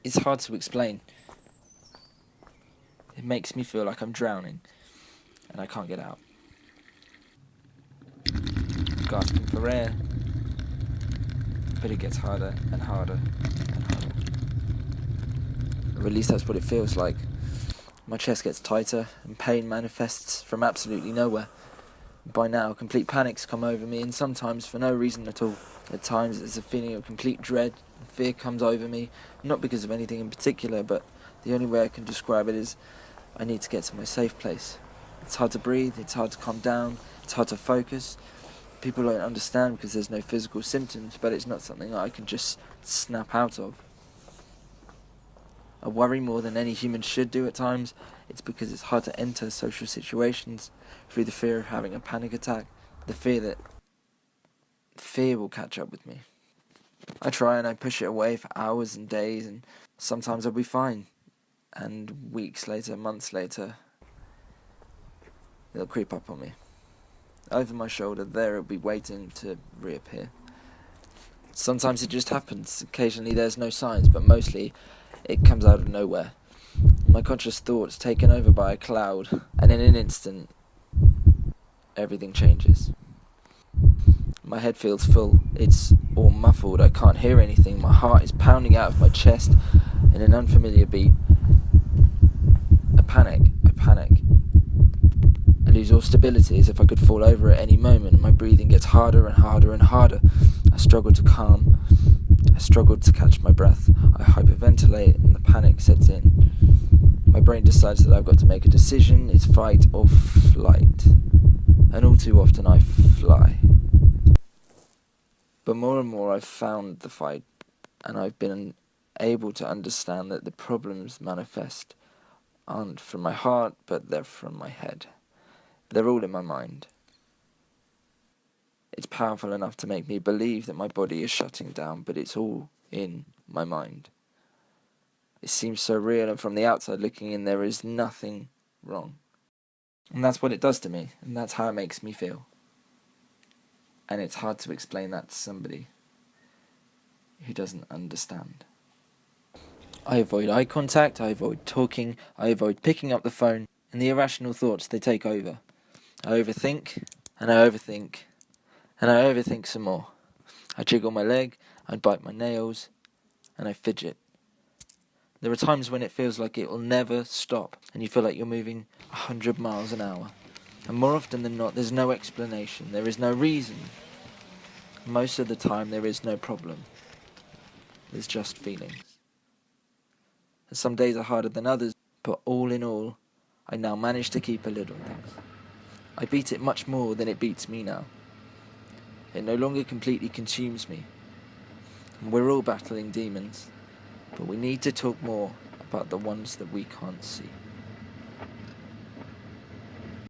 It's hard to explain. It makes me feel like I'm drowning, and I can't get out. I'm gasping for air, but it gets harder and harder and harder. Or at least that's what it feels like. My chest gets tighter, and pain manifests from absolutely nowhere. By now, complete panic's come over me, and sometimes for no reason at all. At times, there's a feeling of complete dread, and fear comes over me, not because of anything in particular, but the only way I can describe it is I need to get to my safe place. It's hard to breathe, it's hard to calm down, it's hard to focus. People don't understand because there's no physical symptoms, but it's not something I can just snap out of. I worry more than any human should do at times. It's because it's hard to enter social situations through the fear of having a panic attack, the fear that fear will catch up with me. I try and I push it away for hours and days, and sometimes I'll be fine. And weeks later, months later, it'll creep up on me. Over my shoulder, there it'll be waiting to reappear. Sometimes it just happens. Occasionally there's no signs, but mostly it comes out of nowhere. My conscious thoughts taken over by a cloud, and in an instant, everything changes. My head feels full. It's all muffled. I can't hear anything. My heart is pounding out of my chest in an unfamiliar beat. I panic. I lose all stability, as if I could fall over at any moment. My breathing gets harder and harder and harder. I struggle to calm. I struggle to catch my breath. I hyperventilate and the panic sets in. My brain decides that I've got to make a decision. It's fight or flight. And all too often I fly. But more and more I've found the fight, and I've been able to understand that the problems manifest aren't from my heart, but they're from my head. They're all in my mind. It's powerful enough to make me believe that my body is shutting down, but it's all in my mind. It seems so real, and from the outside looking in, there is nothing wrong. And that's what it does to me, and that's how it makes me feel. And it's hard to explain that to somebody who doesn't understand. I avoid eye contact, I avoid talking, I avoid picking up the phone, and the irrational thoughts, they take over. I overthink, and I overthink, and I overthink some more. I jiggle my leg, I bite my nails, and I fidget. There are times when it feels like it will never stop, and you feel like you're moving 100 miles an hour. And more often than not, there's no explanation, there is no reason. Most of the time, there is no problem. There's just feelings. And some days are harder than others, but all in all, I now manage to keep a lid on things. I beat it much more than it beats me now. It no longer completely consumes me. And we're all battling demons, but we need to talk more about the ones that we can't see.